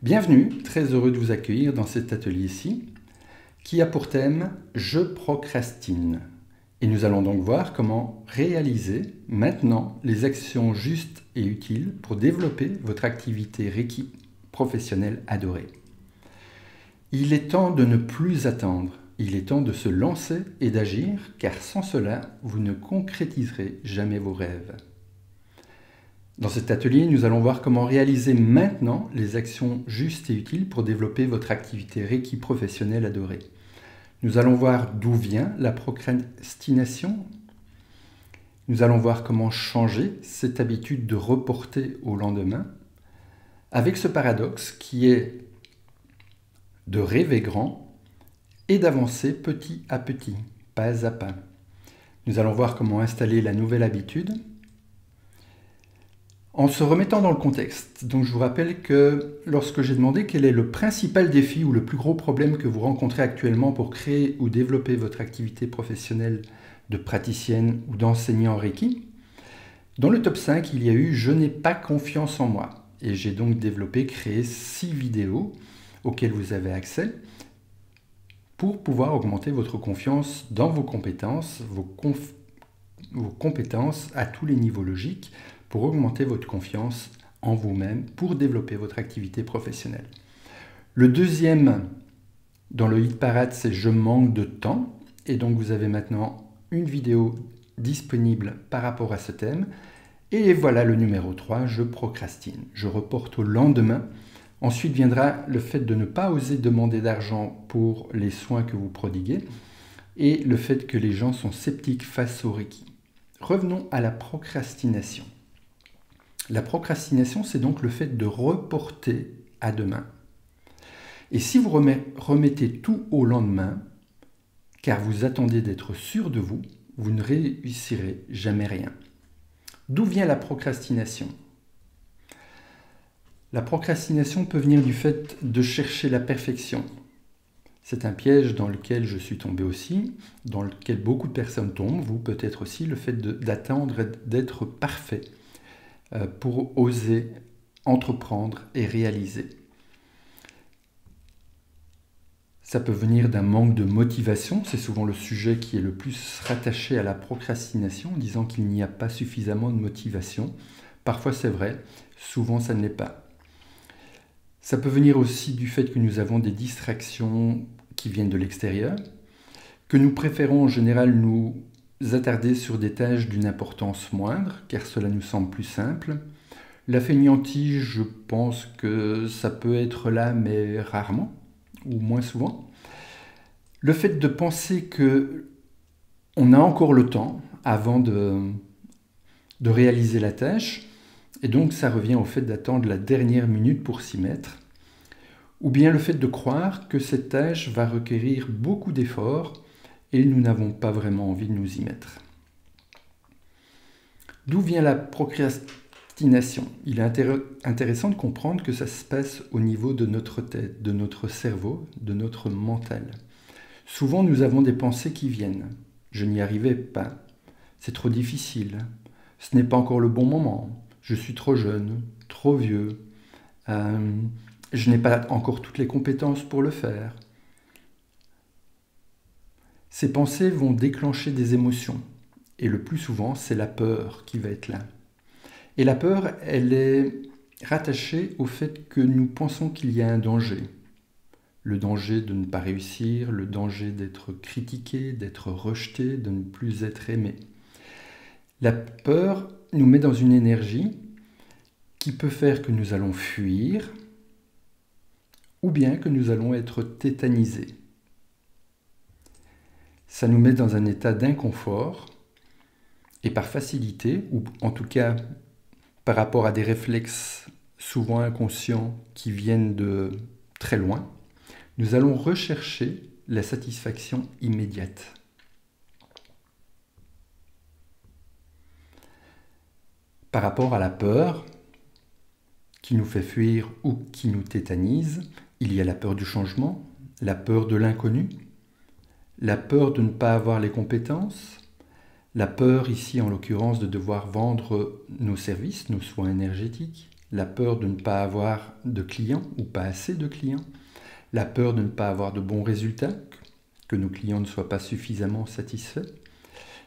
Bienvenue, très heureux de vous accueillir dans cet atelier-ci qui a pour thème « Je procrastine ». Et nous allons donc voir comment réaliser maintenant les actions justes et utiles pour développer votre activité Reiki professionnelle adorée. Il est temps de ne plus attendre, il est temps de se lancer et d'agir, car sans cela, vous ne concrétiserez jamais vos rêves. Dans cet atelier, nous allons voir comment réaliser maintenant les actions justes et utiles pour développer votre activité Reiki professionnelle adorée. Nous allons voir d'où vient la procrastination. Nous allons voir comment changer cette habitude de reporter au lendemain, avec ce paradoxe qui est de rêver grand et d'avancer petit à petit, pas à pas. Nous allons voir comment installer la nouvelle habitude, en se remettant dans le contexte. Donc je vous rappelle que lorsque j'ai demandé quel est le principal défi ou le plus gros problème que vous rencontrez actuellement pour créer ou développer votre activité professionnelle de praticienne ou d'enseignant Reiki, dans le top 5, il y a eu « Je n'ai pas confiance en moi ». Et j'ai donc créé 6 vidéos auxquelles vous avez accès pour pouvoir augmenter votre confiance dans vos compétences, vos compétences à tous les niveaux logiques, pour augmenter votre confiance en vous-même, pour développer votre activité professionnelle. Le deuxième dans le hit parade, c'est « Je manque de temps ». Et donc vous avez maintenant une vidéo disponible par rapport à ce thème. Et voilà le numéro 3, « Je procrastine ». Je reporte au lendemain. Ensuite viendra le fait de ne pas oser demander d'argent pour les soins que vous prodiguez et le fait que les gens sont sceptiques face au Reiki. Revenons à la procrastination. La procrastination, c'est donc le fait de reporter à demain. Et si vous remettez tout au lendemain, car vous attendez d'être sûr de vous, vous ne réussirez jamais rien. D'où vient la procrastination ? La procrastination peut venir du fait de chercher la perfection. C'est un piège dans lequel je suis tombé aussi, dans lequel beaucoup de personnes tombent, vous peut-être aussi, le fait d'attendre d'être parfait pour oser entreprendre et réaliser. Ça peut venir d'un manque de motivation, c'est souvent le sujet qui est le plus rattaché à la procrastination, en disant qu'il n'y a pas suffisamment de motivation. Parfois c'est vrai, souvent ça ne l'est pas. Ça peut venir aussi du fait que nous avons des distractions qui viennent de l'extérieur, que nous préférons en général nous attarder sur des tâches d'une importance moindre, car cela nous semble plus simple. La fainéantise, je pense que ça peut être là, mais rarement, ou moins souvent. Le fait de penser que on a encore le temps avant de réaliser la tâche, et donc ça revient au fait d'attendre la dernière minute pour s'y mettre, ou bien le fait de croire que cette tâche va requérir beaucoup d'efforts et nous n'avons pas vraiment envie de nous y mettre. D'où vient la procrastination ? Il est intéressant de comprendre que ça se passe au niveau de notre tête, de notre cerveau, de notre mental. Souvent, nous avons des pensées qui viennent. Je n'y arrivais pas. C'est trop difficile. Ce n'est pas encore le bon moment. Je suis trop jeune, trop vieux. Je n'ai pas encore toutes les compétences pour le faire. Ces pensées vont déclencher des émotions. Et le plus souvent, c'est la peur qui va être là. Et la peur, elle est rattachée au fait que nous pensons qu'il y a un danger. Le danger de ne pas réussir, le danger d'être critiqué, d'être rejeté, de ne plus être aimé. La peur nous met dans une énergie qui peut faire que nous allons fuir ou bien que nous allons être tétanisés. Ça nous met dans un état d'inconfort et par facilité, ou en tout cas par rapport à des réflexes souvent inconscients qui viennent de très loin, nous allons rechercher la satisfaction immédiate. Par rapport à la peur qui nous fait fuir ou qui nous tétanise, il y a la peur du changement, la peur de l'inconnu, la peur de ne pas avoir les compétences, la peur ici en l'occurrence de devoir vendre nos services, nos soins énergétiques, la peur de ne pas avoir de clients ou pas assez de clients, la peur de ne pas avoir de bons résultats, que nos clients ne soient pas suffisamment satisfaits,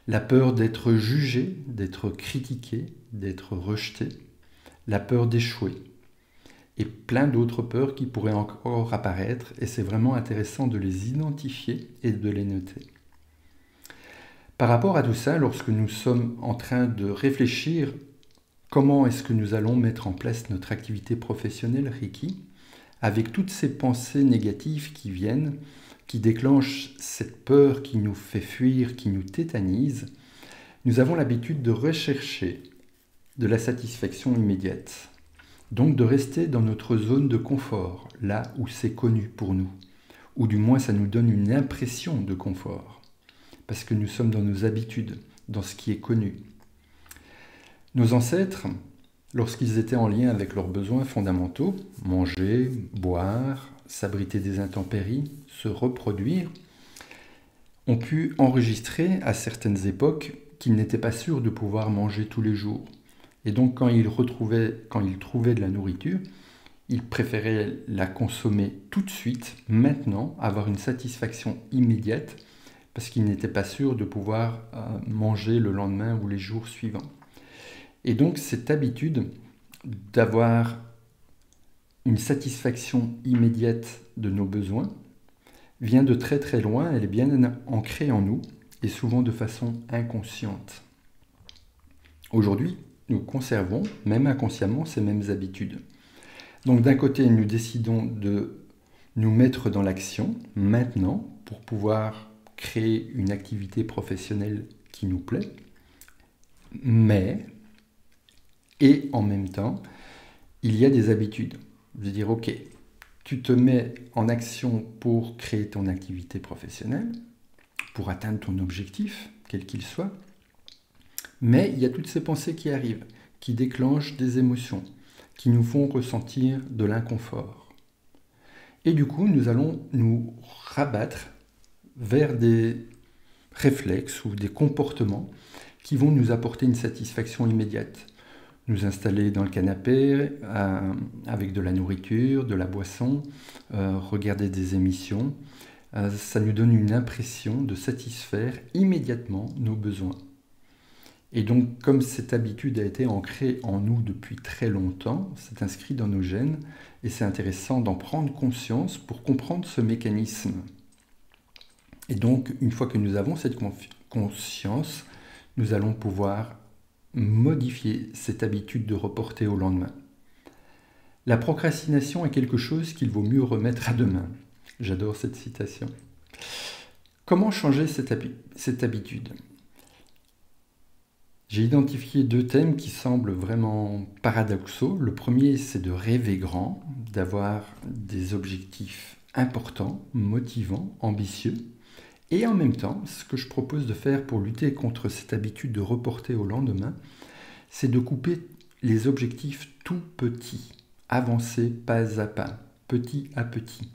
la peur d'être jugé, d'être critiqué, d'être rejeté, la peur d'échouer et plein d'autres peurs qui pourraient encore apparaître, et c'est vraiment intéressant de les identifier et de les noter. Par rapport à tout ça, lorsque nous sommes en train de réfléchir comment est-ce que nous allons mettre en place notre activité professionnelle Reiki, avec toutes ces pensées négatives qui viennent, qui déclenchent cette peur qui nous fait fuir, qui nous tétanise, nous avons l'habitude de rechercher de la satisfaction immédiate. Donc de rester dans notre zone de confort, là où c'est connu pour nous, ou du moins ça nous donne une impression de confort, parce que nous sommes dans nos habitudes, dans ce qui est connu. Nos ancêtres, lorsqu'ils étaient en lien avec leurs besoins fondamentaux, manger, boire, s'abriter des intempéries, se reproduire, ont pu enregistrer à certaines époques qu'ils n'étaient pas sûrs de pouvoir manger tous les jours. Et donc quand ils trouvaient de la nourriture, ils préféraient la consommer tout de suite, maintenant, avoir une satisfaction immédiate, parce qu'ils n'étaient pas sûrs de pouvoir manger le lendemain ou les jours suivants. Et donc cette habitude d'avoir une satisfaction immédiate de nos besoins vient de très très loin, elle est bien ancrée en nous, et souvent de façon inconsciente. Aujourd'hui, nous conservons, même inconsciemment, ces mêmes habitudes. Donc d'un côté, nous décidons de nous mettre dans l'action, maintenant, pour pouvoir créer une activité professionnelle qui nous plaît, et en même temps, il y a des habitudes. De dire, ok, tu te mets en action pour créer ton activité professionnelle, pour atteindre ton objectif, quel qu'il soit, mais il y a toutes ces pensées qui arrivent, qui déclenchent des émotions, qui nous font ressentir de l'inconfort. Et du coup, nous allons nous rabattre vers des réflexes ou des comportements qui vont nous apporter une satisfaction immédiate. Nous installer dans le canapé avec de la nourriture, de la boisson, regarder des émissions. Ça nous donne une impression de satisfaire immédiatement nos besoins. Et donc, comme cette habitude a été ancrée en nous depuis très longtemps, c'est inscrit dans nos gènes, et c'est intéressant d'en prendre conscience pour comprendre ce mécanisme. Et donc, une fois que nous avons cette conscience, nous allons pouvoir modifier cette habitude de reporter au lendemain. La procrastination est quelque chose qu'il vaut mieux remettre à demain. J'adore cette citation. Comment changer cette habitude ? J'ai identifié deux thèmes qui semblent vraiment paradoxaux. Le premier, c'est de rêver grand, d'avoir des objectifs importants, motivants, ambitieux. Et en même temps, ce que je propose de faire pour lutter contre cette habitude de reporter au lendemain, c'est de couper les objectifs tout petits, avancer pas à pas, petit à petit.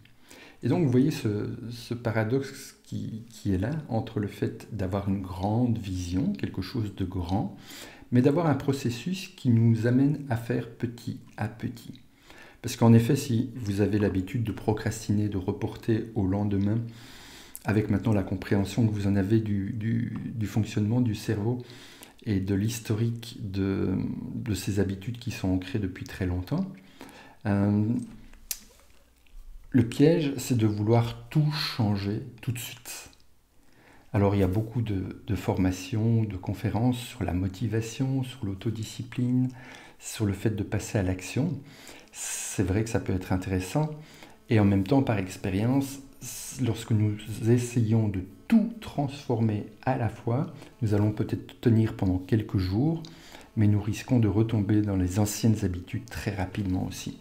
Et donc vous voyez ce paradoxe qui est là entre le fait d'avoir une grande vision, quelque chose de grand, mais d'avoir un processus qui nous amène à faire petit à petit. Parce qu'en effet, si vous avez l'habitude de procrastiner, de reporter au lendemain, avec maintenant la compréhension que vous en avez du fonctionnement du cerveau et de l'historique de ces habitudes qui sont ancrées depuis très longtemps, le piège, c'est de vouloir tout changer tout de suite. Alors il y a beaucoup de formations, de conférences sur la motivation, sur l'autodiscipline, sur le fait de passer à l'action. C'est vrai que ça peut être intéressant. Et en même temps, par expérience, lorsque nous essayons de tout transformer à la fois, nous allons peut-être tenir pendant quelques jours, mais nous risquons de retomber dans les anciennes habitudes très rapidement aussi.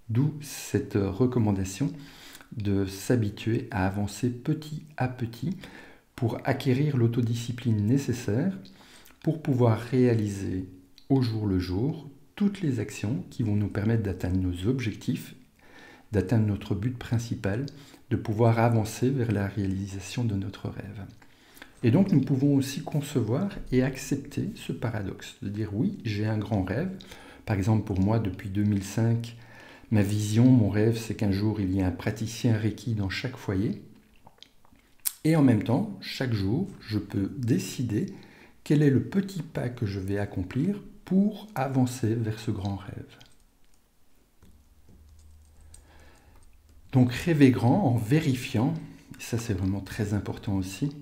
D'où cette recommandation de s'habituer à avancer petit à petit pour acquérir l'autodiscipline nécessaire pour pouvoir réaliser au jour le jour toutes les actions qui vont nous permettre d'atteindre nos objectifs, d'atteindre notre but principal, de pouvoir avancer vers la réalisation de notre rêve. Et donc nous pouvons aussi concevoir et accepter ce paradoxe, de dire oui, j'ai un grand rêve, Par exemple, pour moi, depuis 2005, ma vision, mon rêve, c'est qu'un jour, il y ait un praticien Reiki dans chaque foyer. Et en même temps, chaque jour, je peux décider quel est le petit pas que je vais accomplir pour avancer vers ce grand rêve. Donc rêvez grand en vérifiant, et ça c'est vraiment très important aussi,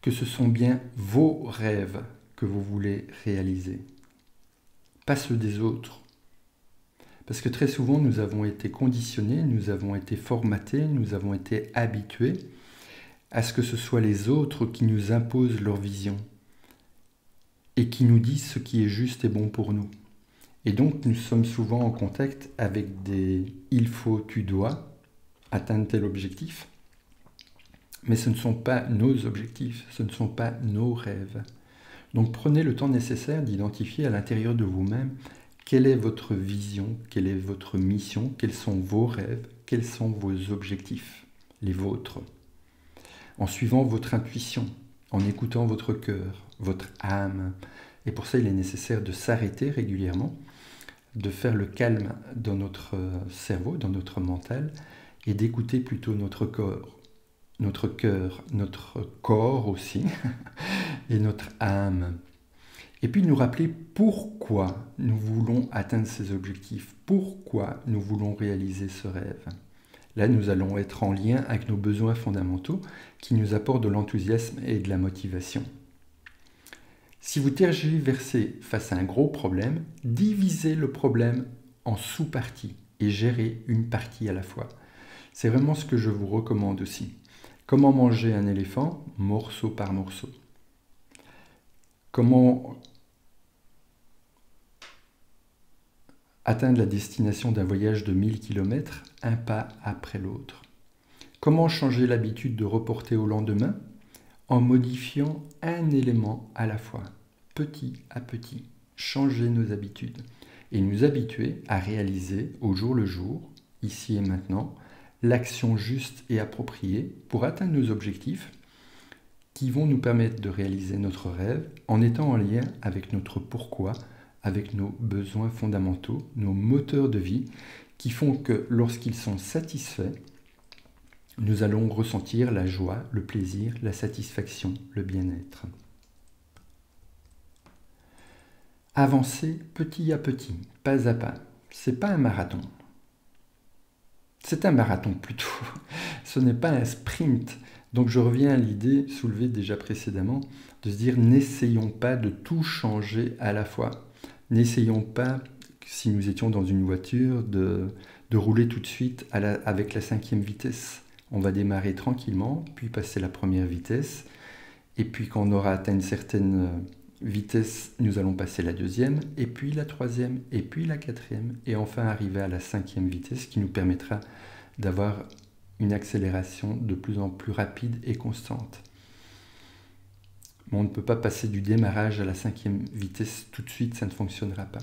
que ce sont bien vos rêves que vous voulez réaliser, pas ceux des autres. Parce que très souvent nous avons été conditionnés, nous avons été formatés, nous avons été habitués à ce que ce soit les autres qui nous imposent leur vision et qui nous disent ce qui est juste et bon pour nous. Et donc nous sommes souvent en contact avec des « il faut, tu dois » atteindre tel objectif. Mais ce ne sont pas nos objectifs, ce ne sont pas nos rêves. Donc prenez le temps nécessaire d'identifier à l'intérieur de vous-même quelle est votre vision, quelle est votre mission, quels sont vos rêves, quels sont vos objectifs, les vôtres. En suivant votre intuition, en écoutant votre cœur, votre âme. Et pour ça, il est nécessaire de s'arrêter régulièrement, de faire le calme dans notre cerveau, dans notre mental, et d'écouter plutôt notre corps, notre cœur, notre corps aussi, et notre âme. Et puis nous rappeler pourquoi nous voulons atteindre ces objectifs, pourquoi nous voulons réaliser ce rêve. Là, nous allons être en lien avec nos besoins fondamentaux qui nous apportent de l'enthousiasme et de la motivation. Si vous tergiversez face à un gros problème, divisez le problème en sous-parties et gérez une partie à la fois. C'est vraiment ce que je vous recommande aussi. Comment manger un éléphant, morceau par morceau. Comment atteindre la destination d'un voyage de 1000 km, un pas après l'autre. Comment changer l'habitude de reporter au lendemain? En modifiant un élément à la fois, petit à petit. Changer nos habitudes et nous habituer à réaliser au jour le jour, ici et maintenant, l'action juste et appropriée pour atteindre nos objectifs qui vont nous permettre de réaliser notre rêve en étant en lien avec notre pourquoi, avec nos besoins fondamentaux, nos moteurs de vie qui font que lorsqu'ils sont satisfaits, nous allons ressentir la joie, le plaisir, la satisfaction, le bien-être. Avancez petit à petit, pas à pas. C'est pas un marathon. C'est un marathon plutôt. Ce n'est pas un sprint. Donc je reviens à l'idée soulevée déjà précédemment de se dire n'essayons pas de tout changer à la fois. N'essayons pas, si nous étions dans une voiture, de rouler tout de suite avec la 5e vitesse. On va démarrer tranquillement, puis passer la première vitesse. Et puis quand on aura atteint une certaine vitesse, nous allons passer la 2e, et puis la 3e, et puis la 4e, et enfin arriver à la 5e vitesse qui nous permettra d'avoir une accélération de plus en plus rapide et constante. Mais on ne peut pas passer du démarrage à la 5e vitesse tout de suite, ça ne fonctionnera pas.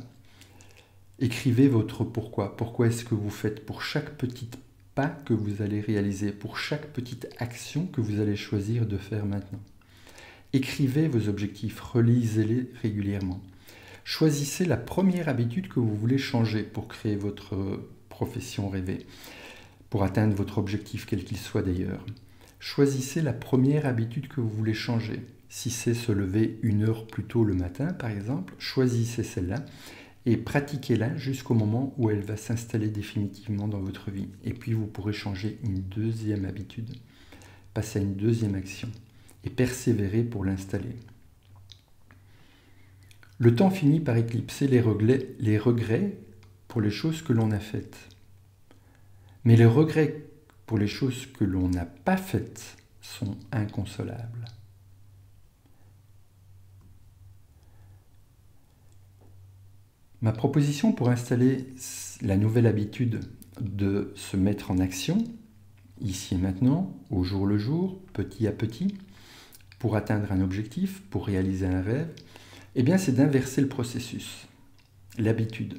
Écrivez votre pourquoi. Pourquoi est-ce que vous faites pour chaque petit pas que vous allez réaliser, pour chaque petite action que vous allez choisir de faire maintenant. Écrivez vos objectifs, relisez-les régulièrement. Choisissez la première habitude que vous voulez changer pour créer votre profession rêvée, pour atteindre votre objectif, quel qu'il soit d'ailleurs. Choisissez la première habitude que vous voulez changer. Si c'est se lever 1 heure plus tôt le matin, par exemple, choisissez celle-là et pratiquez-la jusqu'au moment où elle va s'installer définitivement dans votre vie. Et puis vous pourrez changer une 2e habitude, passer à une 2e action et persévérer pour l'installer. Le temps finit par éclipser les regrets pour les choses que l'on a faites. Mais les regrets pour les choses que l'on n'a pas faites sont inconsolables. Ma proposition pour installer la nouvelle habitude de se mettre en action, ici et maintenant, au jour le jour, petit à petit, pour atteindre un objectif, pour réaliser un rêve, eh bien c'est d'inverser le processus, l'habitude.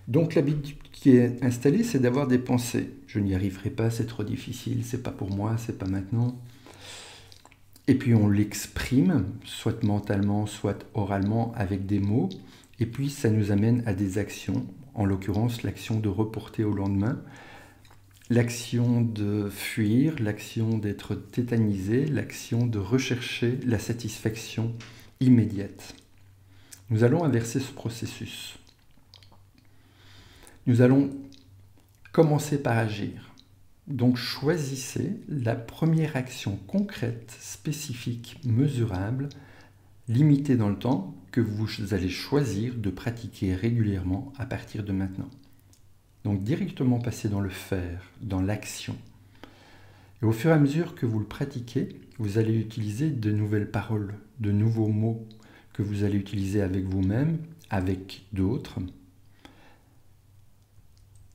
Donc l'habitude qui est installée, c'est d'avoir des pensées. Je n'y arriverai pas, c'est trop difficile, c'est pas pour moi, c'est pas maintenant. Et puis on l'exprime, soit mentalement, soit oralement, avec des mots Et puis ça nous amène à des actions, en l'occurrence l'action de reporter au lendemain, l'action de fuir, l'action d'être tétanisé, l'action de rechercher la satisfaction immédiate. Nous allons inverser ce processus. Nous allons commencer par agir. Donc choisissez la première action concrète, spécifique, mesurable, limitée dans le temps, que vous allez choisir de pratiquer régulièrement à partir de maintenant. Donc directement passer dans le faire, dans l'action. Et au fur et à mesure que vous le pratiquez, vous allez utiliser de nouvelles paroles, de nouveaux mots que vous allez utiliser avec vous-même, avec d'autres.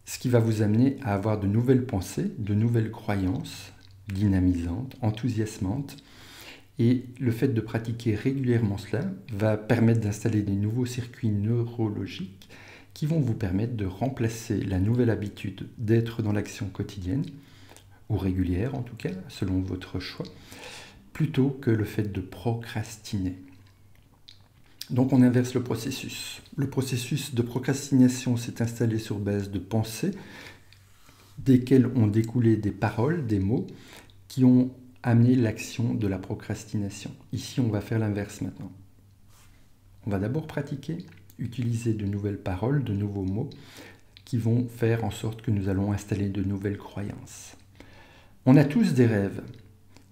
Ce qui va vous amener à avoir de nouvelles pensées, de nouvelles croyances dynamisantes, enthousiasmantes. Et le fait de pratiquer régulièrement cela va permettre d'installer des nouveaux circuits neurologiques qui vont vous permettre de remplacer la nouvelle habitude d'être dans l'action quotidienne, ou régulière en tout cas, selon votre choix, plutôt que le fait de procrastiner. Donc on inverse le processus. Le processus de procrastination s'est installé sur base de pensées, desquelles ont découlé des paroles, des mots, qui ont amené l'action de la procrastination. Ici, on va faire l'inverse maintenant. On va d'abord pratiquer, utiliser de nouvelles paroles, de nouveaux mots, qui vont faire en sorte que nous allons installer de nouvelles croyances. On a tous des rêves,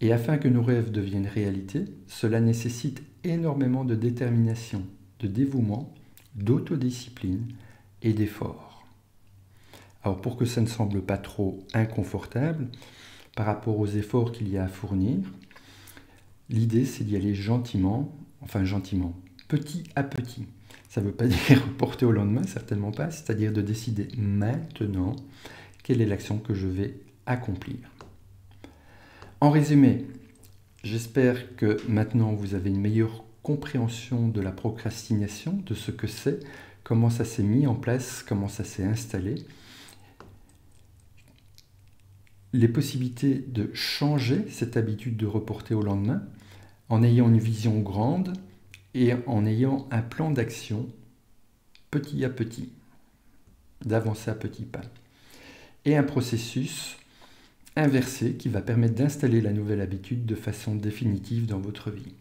et afin que nos rêves deviennent réalité, cela nécessite énormément de détermination, de dévouement, d'autodiscipline et d'effort. Alors pour que ça ne semble pas trop inconfortable, par rapport aux efforts qu'il y a à fournir, l'idée c'est d'y aller gentiment, petit à petit. Ça ne veut pas dire reporter au lendemain, certainement pas, c'est-à-dire de décider maintenant quelle est l'action que je vais accomplir. En résumé, j'espère que maintenant vous avez une meilleure compréhension de la procrastination, de ce que c'est, comment ça s'est mis en place, comment ça s'est installé, les possibilités de changer cette habitude de reporter au lendemain en ayant une vision grande et en ayant un plan d'action petit à petit, d'avancer à petits pas. Et un processus inversé qui va permettre d'installer la nouvelle habitude de façon définitive dans votre vie.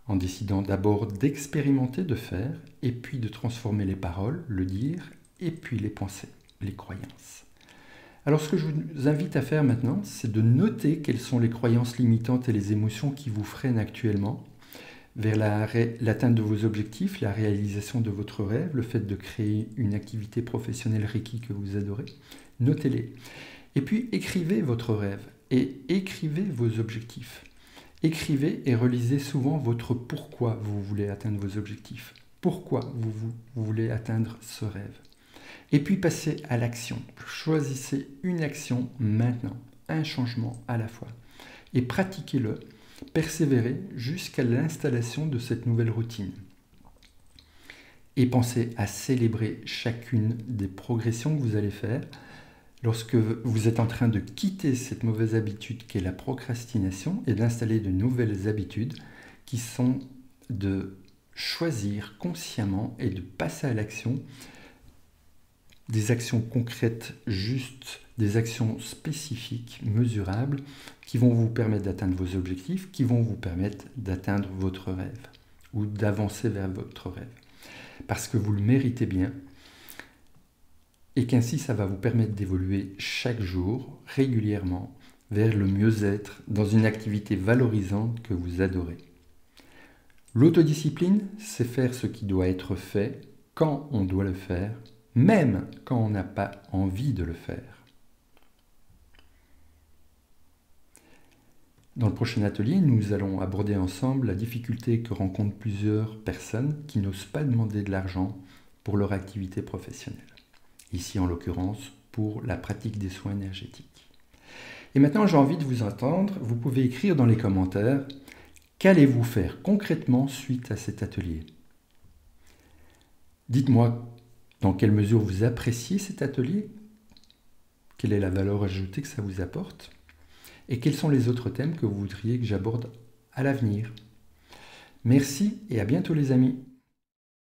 En décidant d'abord d'expérimenter, de faire, et puis de transformer les paroles, le dire, et puis les pensées, les croyances. Alors ce que je vous invite à faire maintenant, c'est de noter quelles sont les croyances limitantes et les émotions qui vous freinent actuellement vers l'atteinte de vos objectifs, la réalisation de votre rêve, le fait de créer une activité professionnelle Reiki que vous adorez. Notez-les. Et puis écrivez votre rêve et écrivez vos objectifs. Écrivez et relisez souvent votre pourquoi vous voulez atteindre vos objectifs. Pourquoi vous voulez atteindre ce rêve. Et puis passez à l'action. Choisissez une action maintenant, un changement à la fois. Et pratiquez-le, persévérez jusqu'à l'installation de cette nouvelle routine. Et pensez à célébrer chacune des progressions que vous allez faire lorsque vous êtes en train de quitter cette mauvaise habitude qu'est la procrastination et d'installer de nouvelles habitudes qui sont de choisir consciemment et de passer à l'action des actions concrètes, justes, des actions spécifiques, mesurables, qui vont vous permettre d'atteindre vos objectifs, qui vont vous permettre d'atteindre votre rêve ou d'avancer vers votre rêve. Parce que vous le méritez bien et qu'ainsi ça va vous permettre d'évoluer chaque jour, régulièrement, vers le mieux-être dans une activité valorisante que vous adorez. L'autodiscipline, c'est faire ce qui doit être fait quand on doit le faire, même quand on n'a pas envie de le faire. Dans le prochain atelier, nous allons aborder ensemble la difficulté que rencontrent plusieurs personnes qui n'osent pas demander de l'argent pour leur activité professionnelle. Ici, en l'occurrence, pour la pratique des soins énergétiques. Et maintenant, j'ai envie de vous entendre. Vous pouvez écrire dans les commentaires qu'allez-vous faire concrètement suite à cet atelier. Dites-moi dans quelle mesure vous appréciez cet atelier, quelle est la valeur ajoutée que ça vous apporte, et quels sont les autres thèmes que vous voudriez que j'aborde à l'avenir. Merci et à bientôt les amis.